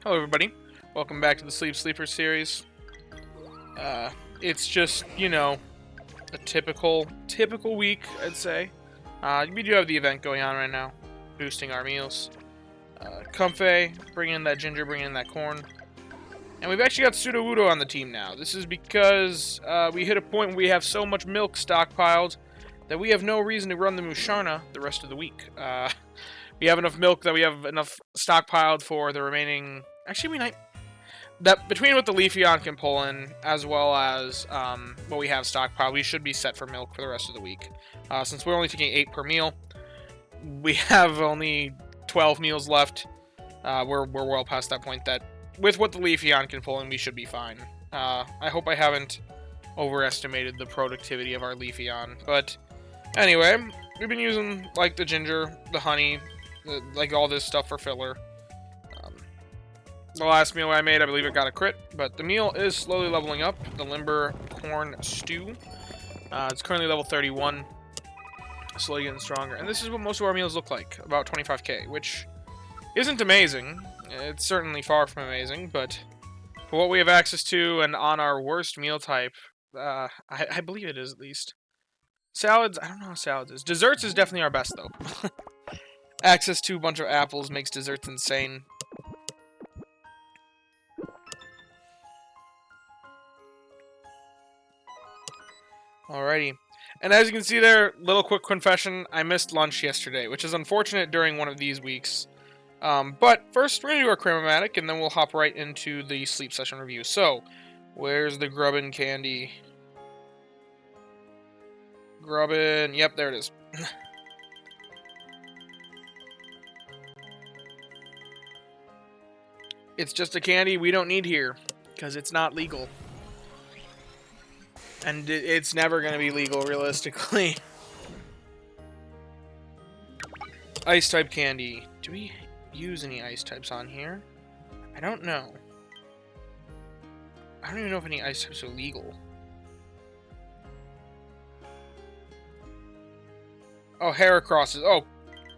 Hello everybody, welcome back to the Sleep Sleeper series. It's just, a typical week, I'd say. We do have the event going on right now, boosting our meals. Comfey, bring in that ginger, bring in that corn. And we've actually got Sudowoodo on the team now. This is because we hit a point where we have so much milk stockpiled that we have no reason to run the Musharna the rest of the week. We have enough milk that we have enough stockpiled for the remaining... Actually, we might... That between what the Leafeon can pull in, as well as what we have stockpiled, we should be set for milk for the rest of the week. Since we're only taking 8 per meal, we have only 12 meals left. We're well past that point that with what the Leafeon can pull in, we should be fine. I hope I haven't overestimated the productivity of our Leafeon. But anyway, we've been using like the ginger, the honey, like all this stuff for filler. The last meal I made, I believe it got a crit, but the meal is slowly leveling up. The Limber Corn Stew. It's currently level 31. Slowly getting stronger. And this is what most of our meals look like, about 25k, which isn't amazing. It's certainly far from amazing, but for what we have access to and on our worst meal type, I believe it is at least. Salads, I don't know how salads is. Desserts is definitely our best, though. Access to a bunch of apples makes desserts insane. Alrighty. And as you can see there, little quick confession, I missed lunch yesterday, which is unfortunate during one of these weeks. But first, we're going to do our Cramomatic, and then we'll hop right into the sleep session review. So, where's the Grubbin candy? Grubbin, yep, there it is. It's just a candy we don't need here, because it's not legal. And it's never going to be legal, realistically. Ice-type candy. Do we use any ice types on here? I don't know. I don't even know if any ice types are legal. Oh, Heracross is... Oh,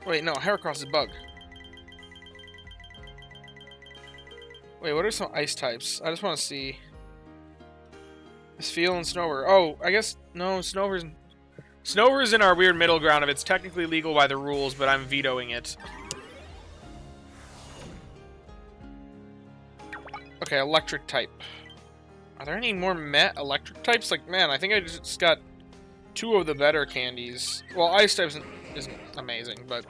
wait, no, Heracross is bug. Wait, what are some ice types? I just want to see... Spheal and Snover. Oh, I guess... No, Snover's in our weird middle ground of it's technically legal by the rules, but I'm vetoing it. Okay, electric type. Are there any more electric types? Like, man, I think I just got 2 of the better candies. Well, ice types isn't amazing, but...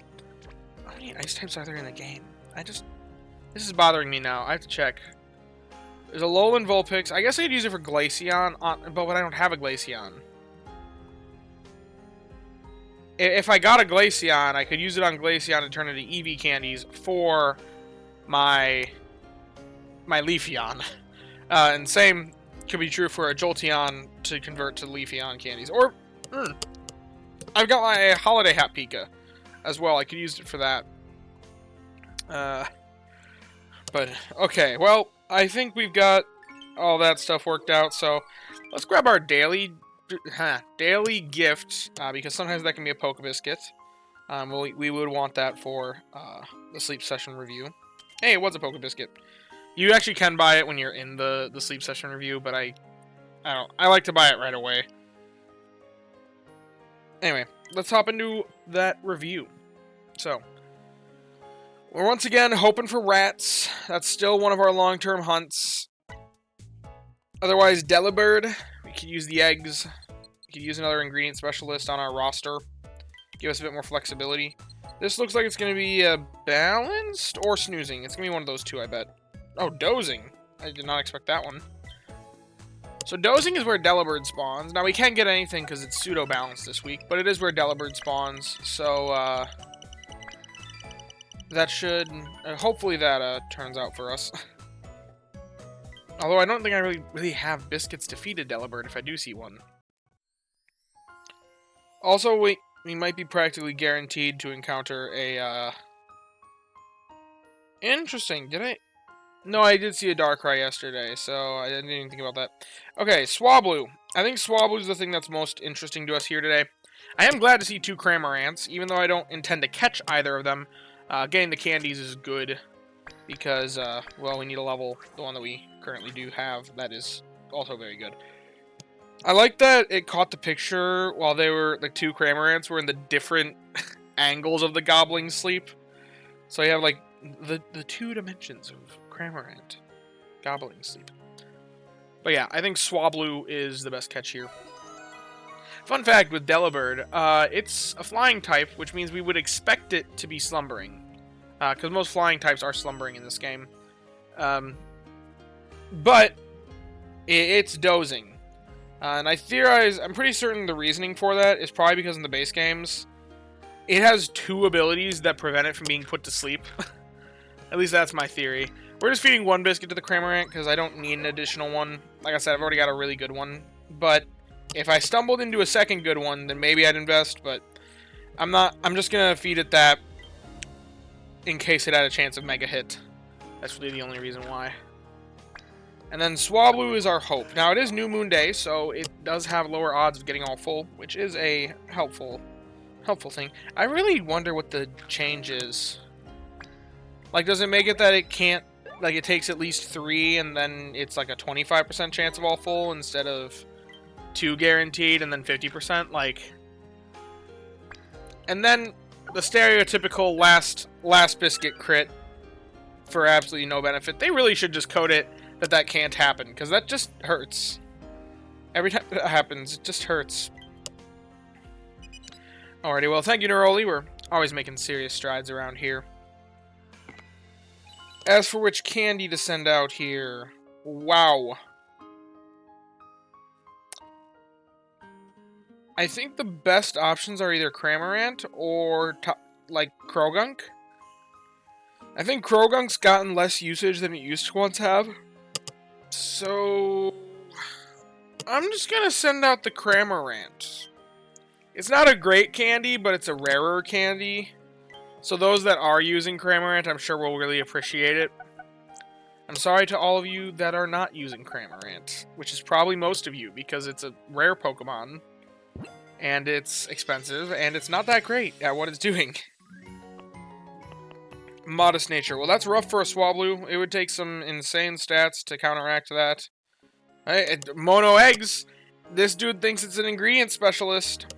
How many ice types are there in the game? This is bothering me now. I have to check. There's a Alolan Vulpix. I guess I could use it for Glaceon, but I don't have a Glaceon. If I got a Glaceon, I could use it on Glaceon to turn into EV candies for my Leafeon. And same could be true for a Jolteon to convert to Leafeon candies. Or, I've got my Holiday Hat Pika as well. I could use it for that. But, okay, well... I think we've got all that stuff worked out, so let's grab our daily gift, because sometimes that can be a Pokebiscuit. We would want that for the sleep session review. Hey, it was a Pokebiscuit. You actually can buy it when you're in the sleep session review, but I like to buy it right away. Anyway, let's hop into that review. So... We're once again hoping for rats. That's still one of our long-term hunts. Otherwise, Delibird. We could use the eggs. We could use another ingredient specialist on our roster. Give us a bit more flexibility. This looks like it's going to be balanced or snoozing. It's going to be one of those two, I bet. Oh, dozing. I did not expect that one. So dozing is where Delibird spawns. Now, we can't get anything because it's pseudo-balanced this week, but it is where Delibird spawns. So, that should... hopefully that turns out for us. Although I don't think I really have biscuits to feed a Delibird if I do see one. Also, we might be practically guaranteed to encounter a... Interesting. Did I... No, I did see a Darkrai yesterday, so I didn't even think about that. Okay, Swablu. I think Swablu is the thing that's most interesting to us here today. I am glad to see 2 Cramorants, even though I don't intend to catch either of them. Getting the candies is good. because, well, we need a level, the one that we currently do have, that is also very good. I like that it caught the picture while they were, like, two Cramorants were in the different angles of the Goblin sleep. So you have, like, the two dimensions of Cramorant. Goblin sleep. But yeah, I think Swablu is the best catch here. Fun fact with Delibird, it's a flying type, which means we would expect it to be slumbering. Because most flying types are slumbering in this game. But it's dozing. And I theorize, I'm pretty certain the reasoning for that is probably because in the base games, it has two abilities that prevent it from being put to sleep. At least that's my theory. We're just feeding one biscuit to the Cramorant because I don't need an additional one. Like I said, I've already got a really good one. But if I stumbled into a second good one, then maybe I'd invest. But I'm not. I'm just going to feed it that in case it had a chance of mega hit. That's really the only reason why. And then Swablu is our hope. Now, it is New Moon Day, so it does have lower odds of getting all full, which is a helpful thing. I really wonder what the change is. Like, does it make it that it can't, like, it takes at least 3, and then it's like a 25% chance of all full instead of 2 guaranteed, and then 50%? Like, and then the stereotypical last biscuit crit for absolutely no benefit. They really should just code it that can't happen, because that just hurts. Every time that happens, it just hurts. Alrighty, well, thank you, Neroli. We're always making serious strides around here. As for which candy to send out here, wow. I think the best options are either Cramorant or, like, Krogunk. I think Krogunk's gotten less usage than it used to once have. So, I'm just going to send out the Cramorant. It's not a great candy, but it's a rarer candy. So those that are using Cramorant, I'm sure will really appreciate it. I'm sorry to all of you that are not using Cramorant, which is probably most of you, because it's a rare Pokemon, and it's expensive, and it's not that great at what it's doing. Modest nature. Well, that's rough for a Swablu. It would take some insane stats to counteract that. Hey, Mono Eggs! This dude thinks it's an ingredient specialist.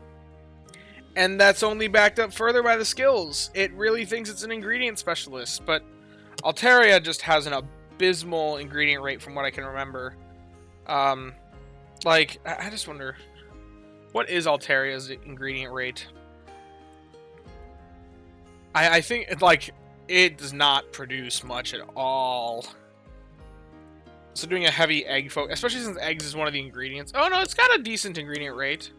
And that's only backed up further by the skills. It really thinks it's an ingredient specialist, but Altaria just has an abysmal ingredient rate from what I can remember. Like, I just wonder, what is Altaria's ingredient rate? I think, like, it does not produce much at all. So doing a heavy egg focus, especially since eggs is one of the ingredients. Oh no, it's got a decent ingredient rate.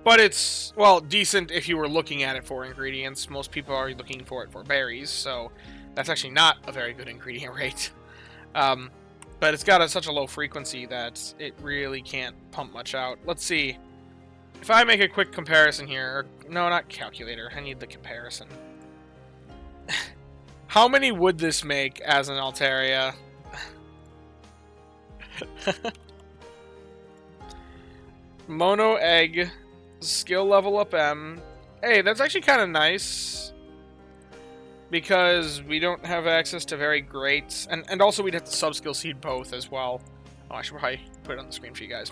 But it's, well, decent if you were looking at it for ingredients. Most people are looking for it for berries, so that's actually not a very good ingredient rate. But it's got such a low frequency that it really can't pump much out. Let's see. If I make a quick comparison here, no, not calculator, I need the comparison. How many would this make as an Altaria? Mono Egg, skill level up M. Hey, that's actually kind of nice. Because we don't have access to very great... And also we'd have to sub-skill seed both as well. Oh, I should probably put it on the screen for you guys.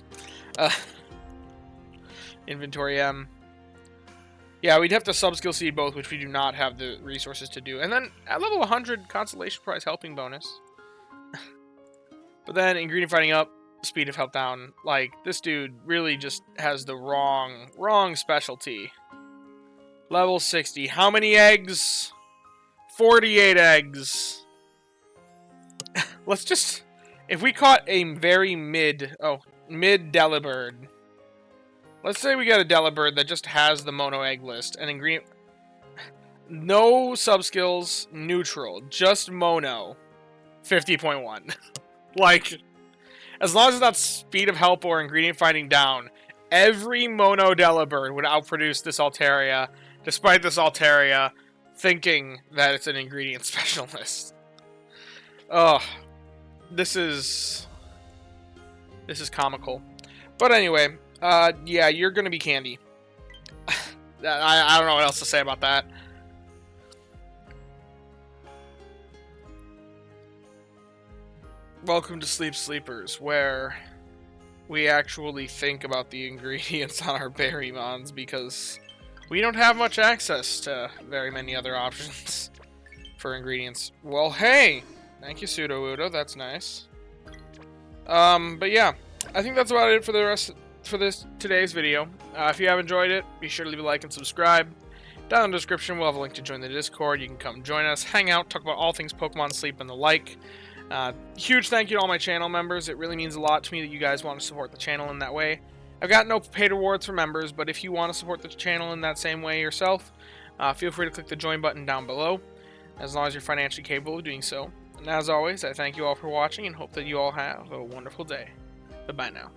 Inventory M. Yeah, we'd have to sub-skill seed both, which we do not have the resources to do. And then at level 100, Consolation Prize helping bonus. But then ingredient fighting up, speed of health down. Like, this dude really just has the wrong specialty. Level 60. How many eggs? 48 eggs. Let's just... If we caught a very mid Delibird. Let's say we got a Delibird that just has the mono egg list. An ingredient... No sub-skills, neutral. Just mono. 50.1. Like, as long as it's not speed of help or ingredient finding down, every mono Delibird would outproduce this Altaria, despite this Altaria thinking that it's an ingredient specialist. Oh, this is comical. But anyway, yeah, you're gonna be candy. I don't know what else to say about that. Welcome to Sleep Sleepers, where we actually think about the ingredients on our berry mons because we don't have much access to very many other options for ingredients. Well, hey! Thank you, Pseudo Udo. That's nice. But yeah, I think that's about it for today's video. If you have enjoyed it, be sure to leave a like and subscribe. Down in the description, we'll have a link to join the Discord. You can come join us, hang out, talk about all things Pokemon, sleep, and the like. Huge thank you to all my channel members. It really means a lot to me that you guys want to support the channel in that way. I've got no paid rewards for members, but if you want to support the channel in that same way yourself, feel free to click the join button down below, as long as you're financially capable of doing so. And as always, I thank you all for watching and hope that you all have a wonderful day. Bye-bye now.